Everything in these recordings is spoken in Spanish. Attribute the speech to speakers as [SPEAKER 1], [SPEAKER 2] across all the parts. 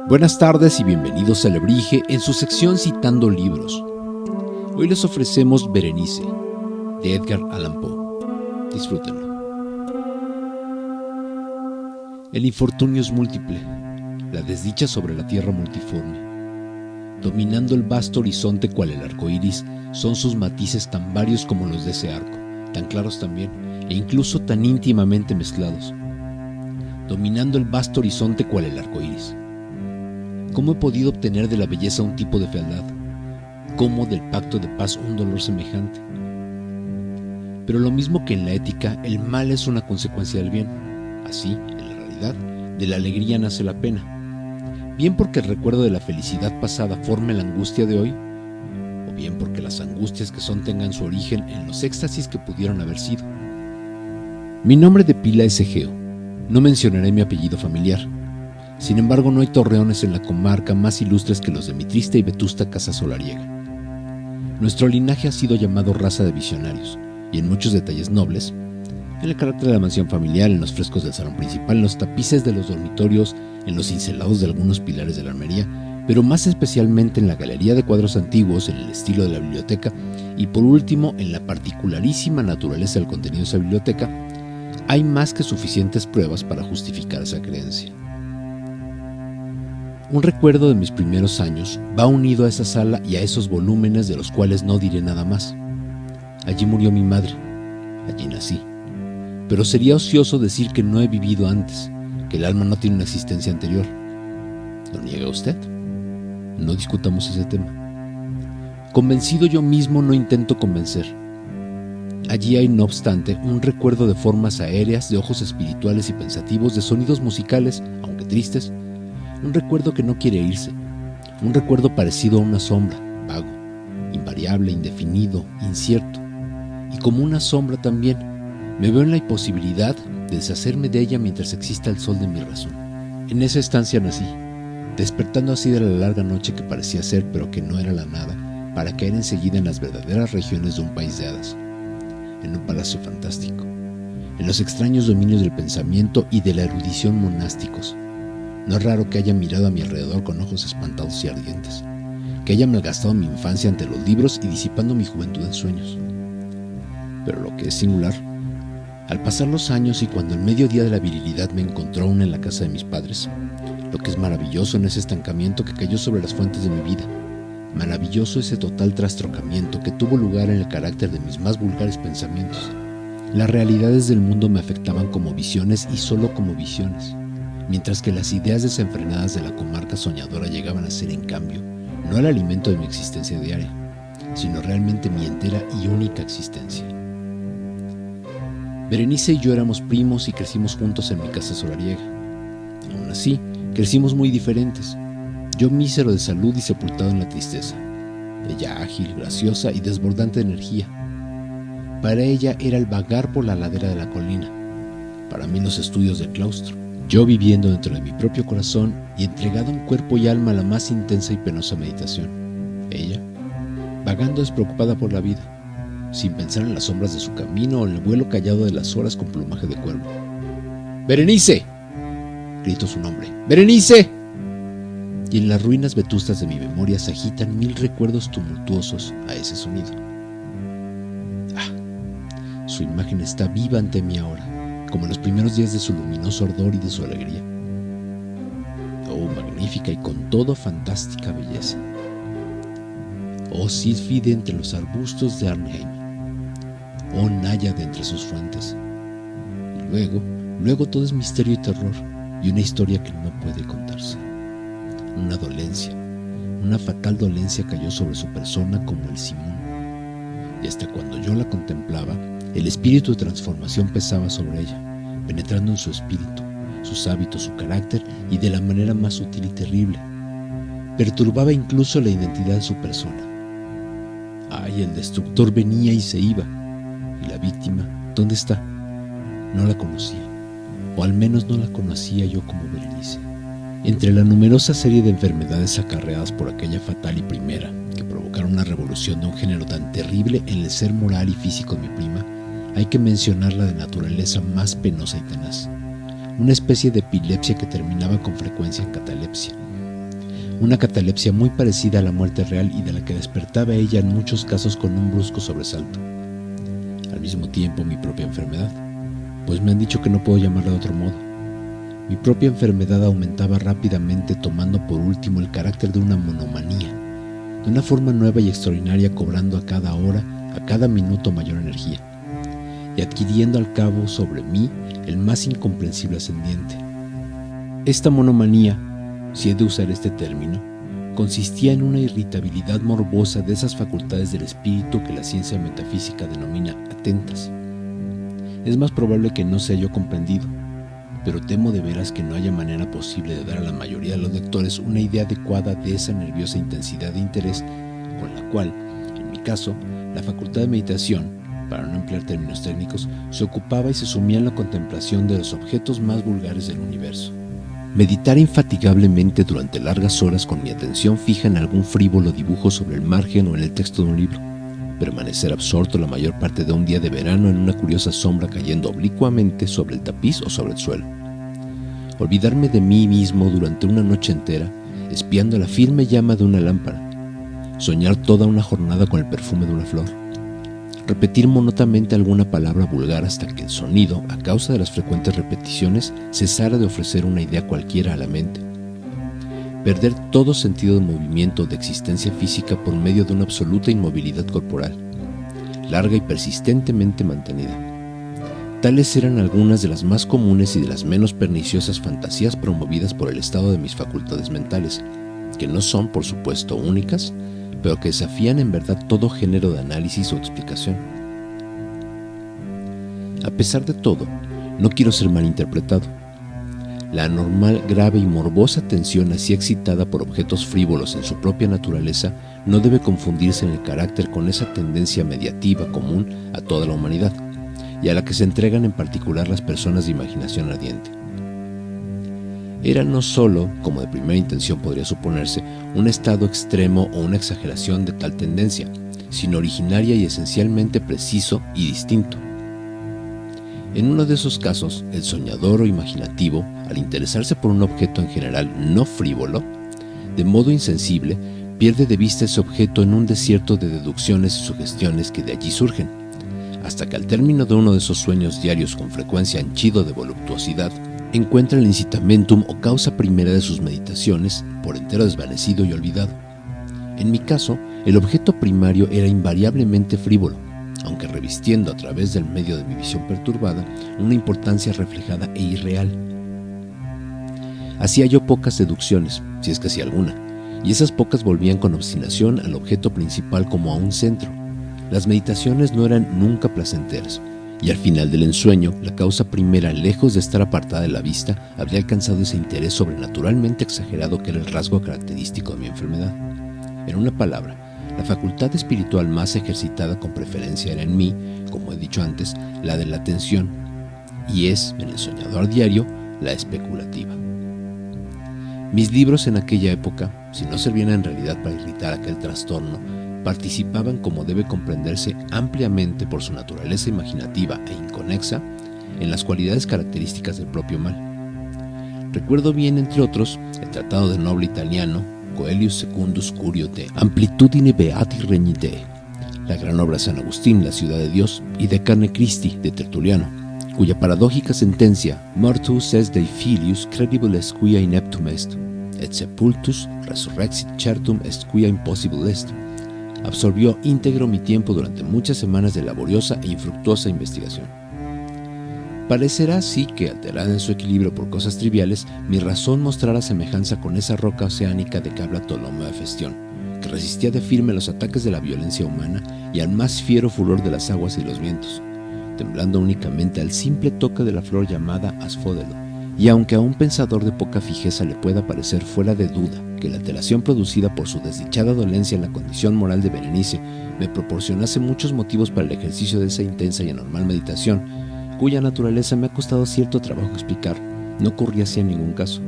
[SPEAKER 1] Buenas tardes y bienvenidos a Alebrije en su sección Citando Libros. Hoy les ofrecemos Berenice, de Edgar Allan Poe. Disfrútenlo. El infortunio es múltiple, la desdicha sobre la tierra multiforme. Dominando el vasto horizonte cual el arco iris, son sus matices tan varios como los de ese arco, tan claros también, e incluso tan íntimamente mezclados. Dominando el vasto horizonte cual el arco iris. ¿Cómo he podido obtener de la belleza un tipo de fealdad? ¿Cómo del pacto de paz un dolor semejante? Pero lo mismo que en la ética, el mal es una consecuencia del bien. Así, en la realidad, de la alegría nace la pena. Bien porque el recuerdo de la felicidad pasada forme la angustia de hoy, o bien porque las angustias que son tengan su origen en los éxtasis que pudieron haber sido. Mi nombre de pila es Egeo. No mencionaré mi apellido familiar. Sin embargo, no hay torreones en la comarca más ilustres que los de mi triste y vetusta casa solariega. Nuestro linaje ha sido llamado raza de visionarios, y en muchos detalles nobles, en el carácter de la mansión familiar, en los frescos del salón principal, en los tapices de los dormitorios, en los cincelados de algunos pilares de la armería, pero más especialmente en la galería de cuadros antiguos, en el estilo de la biblioteca, y por último, en la particularísima naturaleza del contenido de esa biblioteca, hay más que suficientes pruebas para justificar esa creencia. Un recuerdo de mis primeros años va unido a esa sala y a esos volúmenes de los cuales no diré nada más. Allí murió mi madre, allí nací. Pero sería ocioso decir que no he vivido antes, que el alma no tiene una existencia anterior. ¿Lo niega usted? No discutamos ese tema. Convencido yo mismo no intento convencer. Allí hay, no obstante, un recuerdo de formas aéreas, de ojos espirituales y pensativos, de sonidos musicales, aunque tristes, un recuerdo que no quiere irse, un recuerdo parecido a una sombra, vago, invariable, indefinido, incierto. Y como una sombra también, me veo en la imposibilidad de deshacerme de ella mientras exista el sol de mi razón. En esa estancia nací, despertando así de la larga noche que parecía ser, pero que no era la nada, para caer enseguida en las verdaderas regiones de un país de hadas, en un palacio fantástico, en los extraños dominios del pensamiento y de la erudición monásticos. No es raro que haya mirado a mi alrededor con ojos espantados y ardientes, que haya malgastado mi infancia ante los libros y disipando mi juventud en sueños. Pero lo que es singular, al pasar los años y cuando el mediodía de la virilidad me encontró aún en la casa de mis padres, lo que es maravilloso en ese estancamiento que cayó sobre las fuentes de mi vida, maravilloso ese total trastrocamiento que tuvo lugar en el carácter de mis más vulgares pensamientos. Las realidades del mundo me afectaban como visiones y solo como visiones, mientras que las ideas desenfrenadas de la comarca soñadora llegaban a ser, en cambio, no el alimento de mi existencia diaria, sino realmente mi entera y única existencia. Berenice y yo éramos primos y crecimos juntos en mi casa solariega. Aún así, crecimos muy diferentes. Yo mísero de salud y sepultado en la tristeza. Ella ágil, graciosa y desbordante de energía. Para ella era el vagar por la ladera de la colina. Para mí los estudios del claustro. Yo viviendo dentro de mi propio corazón y entregado en cuerpo y alma a la más intensa y penosa meditación. Ella, vagando despreocupada por la vida, sin pensar en las sombras de su camino o en el vuelo callado de las horas con plumaje de cuervo. ¡Berenice!, grito su nombre. ¡Berenice! Y en las ruinas vetustas de mi memoria se agitan mil recuerdos tumultuosos a ese sonido. Su imagen está viva ante mí ahora, como en los primeros días de su luminoso ardor y de su alegría. Oh, magnífica y con todo fantástica belleza. Oh, sílfide entre los arbustos de Arnheim. Oh, náyade entre sus fuentes. Y luego todo es misterio y terror, y una historia que no puede contarse. Una dolencia, una fatal dolencia cayó sobre su persona como el simón. Y hasta cuando yo la contemplaba, el espíritu de transformación pesaba sobre ella, penetrando en su espíritu, sus hábitos, su carácter, y de la manera más sutil y terrible. Perturbaba incluso la identidad de su persona. Ay, el destructor venía y se iba. ¿Y la víctima? ¿Dónde está? No la conocía, o al menos no la conocía yo como Berenice. Entre la numerosa serie de enfermedades acarreadas por aquella fatal y primera, que provocaron una revolución de un género tan terrible en el ser moral y físico de mi prima, hay que mencionar la de naturaleza más penosa y tenaz, una especie de epilepsia que terminaba con frecuencia en catalepsia, una catalepsia muy parecida a la muerte real y de la que despertaba ella en muchos casos con un brusco sobresalto. Al mismo tiempo mi propia enfermedad, pues me han dicho que no puedo llamarla de otro modo. Mi propia enfermedad aumentaba rápidamente, tomando por último el carácter de una monomanía, de una forma nueva y extraordinaria, cobrando a cada hora, a cada minuto mayor energía, y adquiriendo al cabo sobre mí el más incomprensible ascendiente. Esta monomanía, si he de usar este término, consistía en una irritabilidad morbosa de esas facultades del espíritu que la ciencia metafísica denomina atentas. Es más probable que no sea yo comprendido, pero temo de veras que no haya manera posible de dar a la mayoría de los lectores una idea adecuada de esa nerviosa intensidad de interés con la cual, en mi caso, la facultad de meditación, para no emplear términos técnicos, se ocupaba y se sumía en la contemplación de los objetos más vulgares del universo. Meditar infatigablemente durante largas horas con mi atención fija en algún frívolo dibujo sobre el margen o en el texto de un libro. Permanecer absorto la mayor parte de un día de verano en una curiosa sombra cayendo oblicuamente sobre el tapiz o sobre el suelo. Olvidarme de mí mismo durante una noche entera, espiando la firme llama de una lámpara. Soñar toda una jornada con el perfume de una flor. Repetir monótonamente alguna palabra vulgar hasta que el sonido, a causa de las frecuentes repeticiones, cesara de ofrecer una idea cualquiera a la mente. Perder todo sentido de movimiento o de existencia física por medio de una absoluta inmovilidad corporal, larga y persistentemente mantenida. Tales eran algunas de las más comunes y de las menos perniciosas fantasías promovidas por el estado de mis facultades mentales, que no son, por supuesto, únicas, pero que desafían en verdad todo género de análisis o explicación. A pesar de todo, no quiero ser malinterpretado. La anormal, grave y morbosa tensión así excitada por objetos frívolos en su propia naturaleza no debe confundirse en el carácter con esa tendencia mediativa común a toda la humanidad, y a la que se entregan en particular las personas de imaginación ardiente. Era no solo, como de primera intención podría suponerse, un estado extremo o una exageración de tal tendencia, sino originaria y esencialmente preciso y distinto. En uno de esos casos, el soñador o imaginativo, al interesarse por un objeto en general no frívolo, de modo insensible, pierde de vista ese objeto en un desierto de deducciones y sugestiones que de allí surgen, hasta que al término de uno de esos sueños diarios con frecuencia henchido de voluptuosidad, encuentra el incitamentum o causa primera de sus meditaciones, por entero desvanecido y olvidado. En mi caso, el objeto primario era invariablemente frívolo, aunque revistiendo a través del medio de mi visión perturbada una importancia reflejada e irreal. Hacía yo pocas deducciones, si es que hacía alguna, y esas pocas volvían con obstinación al objeto principal como a un centro. Las meditaciones no eran nunca placenteras, y al final del ensueño, la causa primera, lejos de estar apartada de la vista, habría alcanzado ese interés sobrenaturalmente exagerado que era el rasgo característico de mi enfermedad. En una palabra, la facultad espiritual más ejercitada con preferencia era en mí, como he dicho antes, la de la atención, y es, en el soñador diario, la especulativa. Mis libros en aquella época, si no servían en realidad para irritar aquel trastorno, participaban, como debe comprenderse, ampliamente por su naturaleza imaginativa e inconexa en las cualidades características del propio mal. Recuerdo bien, entre otros, el tratado del noble italiano Coelius Secundus Curio de Amplitudine Beati Regni Dei, la gran obra de San Agustín, La ciudad de Dios, y de Carne Christi de Tertuliano, cuya paradójica sentencia Mortus est Dei filius credibiles quia ineptum est, et sepultus resurrexit certum est quia impossible est, absorbió íntegro mi tiempo durante muchas semanas de laboriosa e infructuosa investigación. Parecerá así que, alterada en su equilibrio por cosas triviales, mi razón mostrara semejanza con esa roca oceánica de que habla Ptolomeo de Festión, que resistía de firme los ataques de la violencia humana y al más fiero furor de las aguas y los vientos, temblando únicamente al simple toque de la flor llamada asfódelo. Y aunque a un pensador de poca fijeza le pueda parecer fuera de duda que la alteración producida por su desdichada dolencia en la condición moral de Berenice me proporcionase muchos motivos para el ejercicio de esa intensa y anormal meditación, cuya naturaleza me ha costado cierto trabajo explicar, no ocurría así en ningún caso.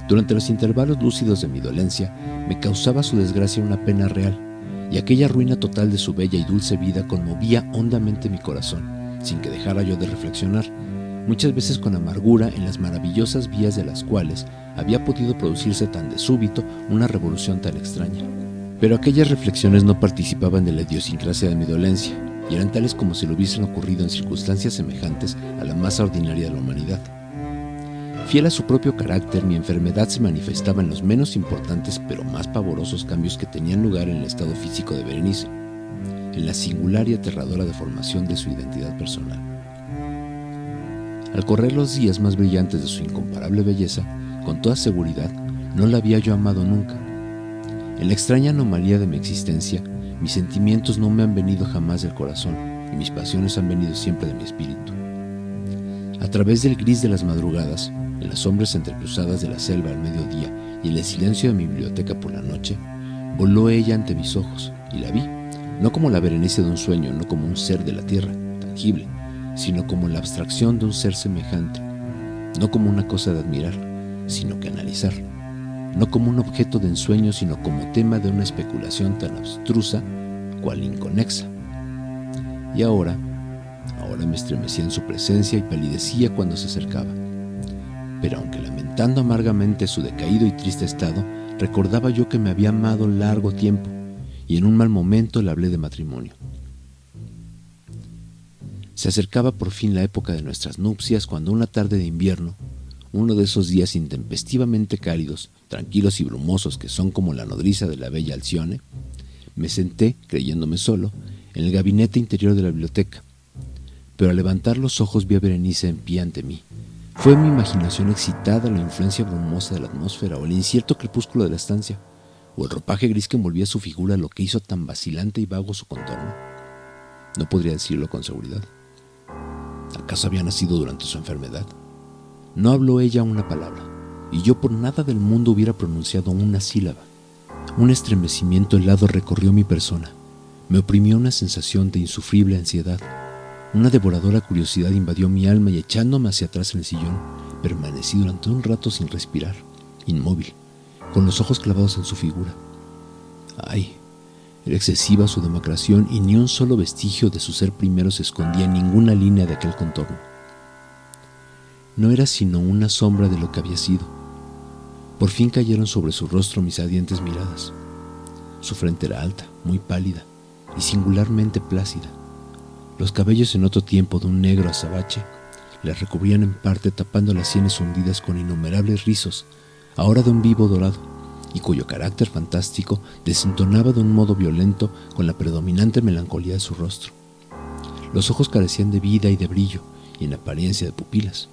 [SPEAKER 1] Durante los intervalos lúcidos de mi dolencia, me causaba su desgracia una pena real, y aquella ruina total de su bella y dulce vida conmovía hondamente mi corazón, sin que dejara yo de reflexionar, muchas veces con amargura en las maravillosas vías de las cuales había podido producirse tan de súbito una revolución tan extraña. Pero aquellas reflexiones no participaban de la idiosincrasia de mi dolencia, y eran tales como si le hubiesen ocurrido en circunstancias semejantes a la más ordinaria de la humanidad. Fiel a su propio carácter, mi enfermedad se manifestaba en los menos importantes pero más pavorosos cambios que tenían lugar en el estado físico de Berenice, en la singular y aterradora deformación de su identidad personal. Al correr los días más brillantes de su incomparable belleza, con toda seguridad, no la había yo amado nunca. En la extraña anomalía de mi existencia, mis sentimientos no me han venido jamás del corazón y mis pasiones han venido siempre de mi espíritu. A través del gris de las madrugadas, en las sombras entrecruzadas de la selva al mediodía y en el silencio de mi biblioteca por la noche, voló ella ante mis ojos y la vi, no como la Berenice de un sueño, no como un ser de la tierra, tangible, sino como la abstracción de un ser semejante, no como una cosa de admirar, sino que analizar, no como un objeto de ensueño, sino como tema de una especulación tan abstrusa cual inconexa. Y ahora me estremecía en su presencia y palidecía cuando se acercaba. Pero aunque lamentando amargamente su decaído y triste estado, recordaba yo que me había amado largo tiempo, y en un mal momento le hablé de matrimonio. Se acercaba por fin la época de nuestras nupcias cuando una tarde de invierno, uno de esos días intempestivamente cálidos, tranquilos y brumosos que son como la nodriza de la bella Alcione, me senté, creyéndome solo, en el gabinete interior de la biblioteca. Pero al levantar los ojos vi a Berenice en pie ante mí. Fue mi imaginación excitada la influencia brumosa de la atmósfera o el incierto crepúsculo de la estancia, o el ropaje gris que envolvía su figura lo que hizo tan vacilante y vago su contorno. No podría decirlo con seguridad. ¿Acaso había nacido durante su enfermedad? No habló ella una palabra, y yo por nada del mundo hubiera pronunciado una sílaba. Un estremecimiento helado recorrió mi persona. Me oprimió una sensación de insufrible ansiedad. Una devoradora curiosidad invadió mi alma y echándome hacia atrás en el sillón, permanecí durante un rato sin respirar, inmóvil, con los ojos clavados en su figura. ¡Ay! Era excesiva su demacración y ni un solo vestigio de su ser primero se escondía en ninguna línea de aquel contorno. No era sino una sombra de lo que había sido. Por fin cayeron sobre su rostro mis ardientes miradas. Su frente era alta, muy pálida y singularmente plácida. Los cabellos en otro tiempo de un negro azabache la recubrían en parte tapando las sienes hundidas con innumerables rizos, ahora de un vivo dorado, y cuyo carácter fantástico desentonaba de un modo violento con la predominante melancolía de su rostro. Los ojos carecían de vida y de brillo, y en apariencia de pupilas.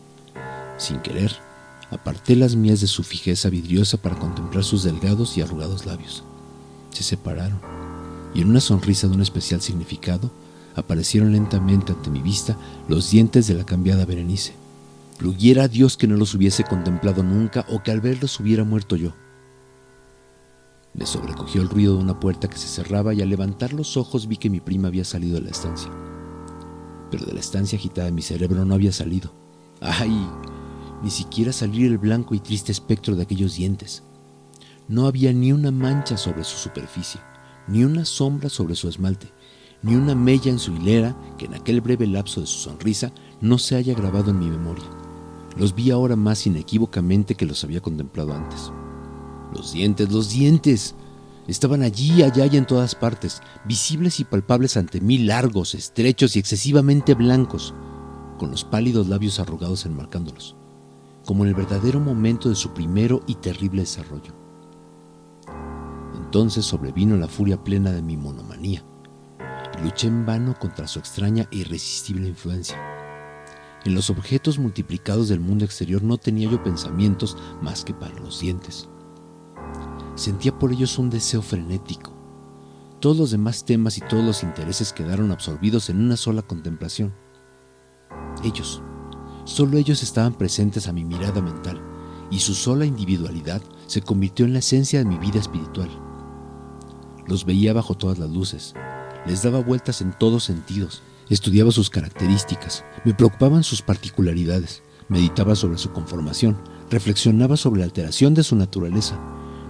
[SPEAKER 1] Sin querer, aparté las mías de su fijeza vidriosa para contemplar sus delgados y arrugados labios. Se separaron, y en una sonrisa de un especial significado, aparecieron lentamente ante mi vista los dientes de la cambiada Berenice. Pluguiera a Dios que no los hubiese contemplado nunca o que al verlos hubiera muerto yo. Me sobrecogió el ruido de una puerta que se cerraba y al levantar los ojos vi que mi prima había salido de la estancia. Pero de la estancia agitada de mi cerebro no había salido. ¡Ay! Ni siquiera salir el blanco y triste espectro de aquellos dientes. No había ni una mancha sobre su superficie, ni una sombra sobre su esmalte, ni una mella en su hilera que en aquel breve lapso de su sonrisa no se haya grabado en mi memoria. Los vi ahora más inequívocamente que los había contemplado antes. Los dientes, estaban allí, allá y en todas partes, visibles y palpables ante mí, largos, estrechos y excesivamente blancos, con los pálidos labios arrugados enmarcándolos, como en el verdadero momento de su primero y terrible desarrollo. Entonces sobrevino la furia plena de mi monomanía. Luché en vano contra su extraña e irresistible influencia. En los objetos multiplicados del mundo exterior no tenía yo pensamientos más que para los dientes. Sentía por ellos un deseo frenético. Todos los demás temas y todos los intereses quedaron absorbidos en una sola contemplación. Ellos, solo ellos estaban presentes a mi mirada mental, y su sola individualidad se convirtió en la esencia de mi vida espiritual. Los veía bajo todas las luces, les daba vueltas en todos sentidos, estudiaba sus características, me preocupaban sus particularidades, meditaba sobre su conformación, reflexionaba sobre la alteración de su naturaleza,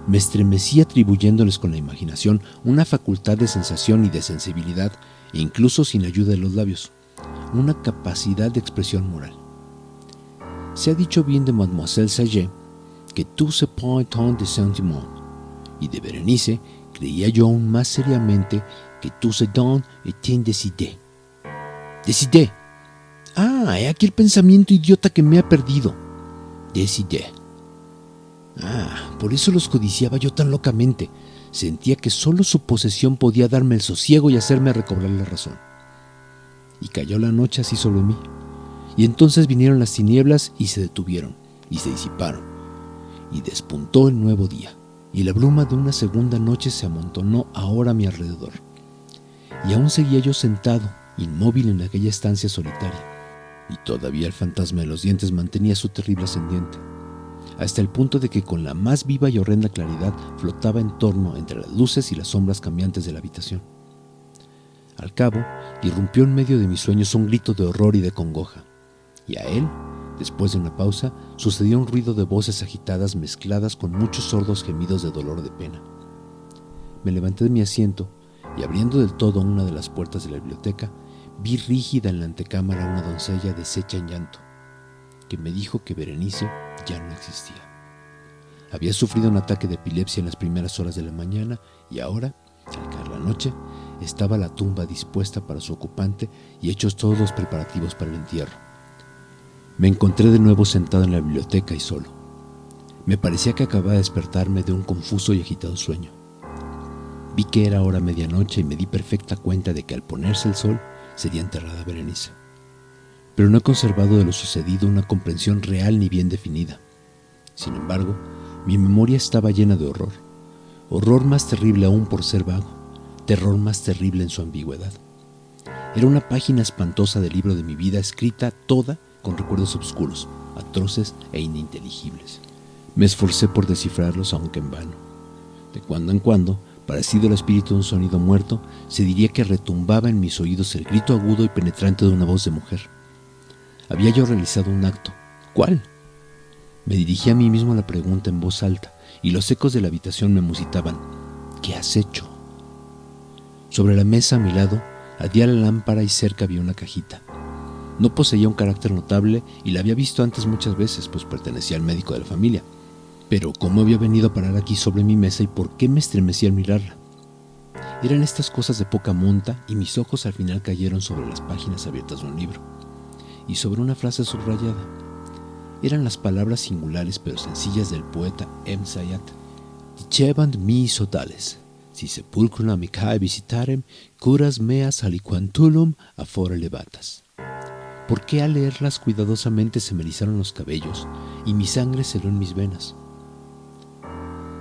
[SPEAKER 1] me estremecía atribuyéndoles con la imaginación una facultad de sensación y de sensibilidad, e incluso sin ayuda de los labios, una capacidad de expresión moral. Se ha dicho bien de Mademoiselle Saget que tout se point tant de sentiment, y de Berenice creía yo aún más seriamente que tout se donne et un décidé. ¡Décidé! ¡Ah! He aquí el pensamiento idiota que me ha perdido. Décidé. Ah, por eso los codiciaba yo tan locamente. Sentía que solo su posesión podía darme el sosiego y hacerme recobrar la razón. Y cayó la noche así sobre mí. Y entonces vinieron las tinieblas y se detuvieron, y se disiparon. Y despuntó el nuevo día, y la bruma de una segunda noche se amontonó ahora a mi alrededor. Y aún seguía yo sentado, inmóvil en aquella estancia solitaria. Y todavía el fantasma de los dientes mantenía su terrible ascendiente, hasta el punto de que con la más viva y horrenda claridad flotaba en torno entre las luces y las sombras cambiantes de la habitación. Al cabo, irrumpió en medio de mis sueños un grito de horror y de congoja, y a él, después de una pausa, sucedió un ruido de voces agitadas mezcladas con muchos sordos gemidos de dolor o de pena. Me levanté de mi asiento y, abriendo del todo una de las puertas de la biblioteca, vi rígida en la antecámara a una doncella deshecha en llanto, que me dijo que Berenice ya no existía. Había sufrido un ataque de epilepsia en las primeras horas de la mañana y ahora, al caer la noche, estaba la tumba dispuesta para su ocupante y hechos todos los preparativos para el entierro. Me encontré de nuevo sentado en la biblioteca y solo. Me parecía que acababa de despertarme de un confuso y agitado sueño. Vi que era ahora medianoche y me di perfecta cuenta de que al ponerse el sol sería enterrada Berenice. Pero no he conservado de lo sucedido una comprensión real ni bien definida. Sin embargo, mi memoria estaba llena de horror. Horror más terrible aún por ser vago, terror más terrible en su ambigüedad. Era una página espantosa del libro de mi vida escrita toda con recuerdos oscuros, atroces e ininteligibles. Me esforcé por descifrarlos, aunque en vano. De cuando en cuando, parecido al espíritu de un sonido muerto, se diría que retumbaba en mis oídos el grito agudo y penetrante de una voz de mujer. Había yo realizado un acto. ¿Cuál? Me dirigí a mí mismo la pregunta en voz alta, y los ecos de la habitación me musitaban. ¿Qué has hecho? Sobre la mesa a mi lado ardía la lámpara y cerca había una cajita. No poseía un carácter notable y la había visto antes muchas veces, pues pertenecía al médico de la familia. Pero ¿cómo había venido a parar aquí sobre mi mesa y por qué me estremecí al mirarla? Eran estas cosas de poca monta y mis ojos al final cayeron sobre las páginas abiertas de un libro y sobre una frase subrayada. Eran las palabras singulares pero sencillas del poeta M. Sayat. Dicebant mi sodales, si sepulcrum amicae visitarem, curas meas aliquantulum afore levatas. ¿Por qué al leerlas cuidadosamente se me erizaron los cabellos y mi sangre se heló en mis venas?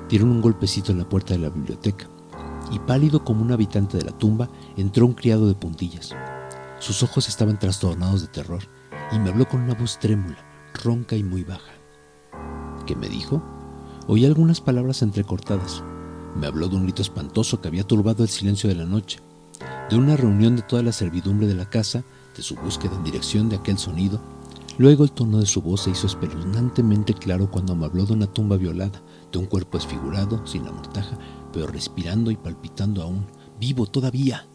[SPEAKER 1] Dieron un golpecito en la puerta de la biblioteca y pálido como un habitante de la tumba entró un criado de puntillas. Sus ojos estaban trastornados de terror y me habló con una voz trémula, ronca y muy baja. ¿Qué me dijo? Oí algunas palabras entrecortadas. Me habló de un grito espantoso que había turbado el silencio de la noche, de una reunión de toda la servidumbre de la casa, de su búsqueda en dirección de aquel sonido. Luego el tono de su voz se hizo espeluznantemente claro cuando me habló de una tumba violada, de un cuerpo desfigurado, sin la mortaja, pero respirando y palpitando aún, vivo todavía.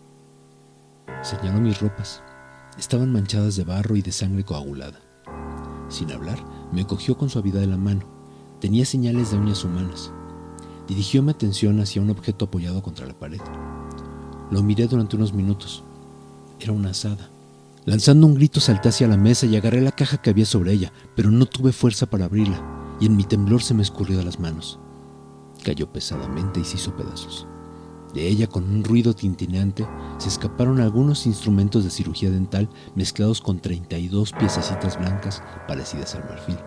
[SPEAKER 1] Señaló mis ropas. Estaban manchadas de barro y de sangre coagulada. Sin hablar, me cogió con suavidad de la mano. Tenía señales de uñas humanas. Dirigió mi atención hacia un objeto apoyado contra la pared. Lo miré durante unos minutos. Era una azada. Lanzando un grito salté hacia la mesa y agarré la caja que había sobre ella, pero no tuve fuerza para abrirla, y en mi temblor se me escurrió de las manos. Cayó pesadamente y se hizo pedazos. De ella, con un ruido tintineante, se escaparon algunos instrumentos de cirugía dental mezclados con 32 piececitas blancas parecidas al marfil,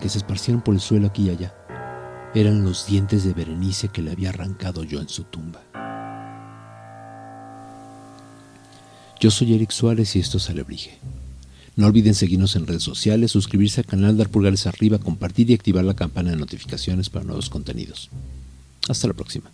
[SPEAKER 1] que se esparcieron por el suelo aquí y allá. Eran los dientes de Berenice que le había arrancado yo en su tumba. Yo soy Eric Suárez y esto es Alebrije. No olviden seguirnos en redes sociales, suscribirse al canal, dar pulgares arriba, compartir y activar la campana de notificaciones para nuevos contenidos. Hasta la próxima.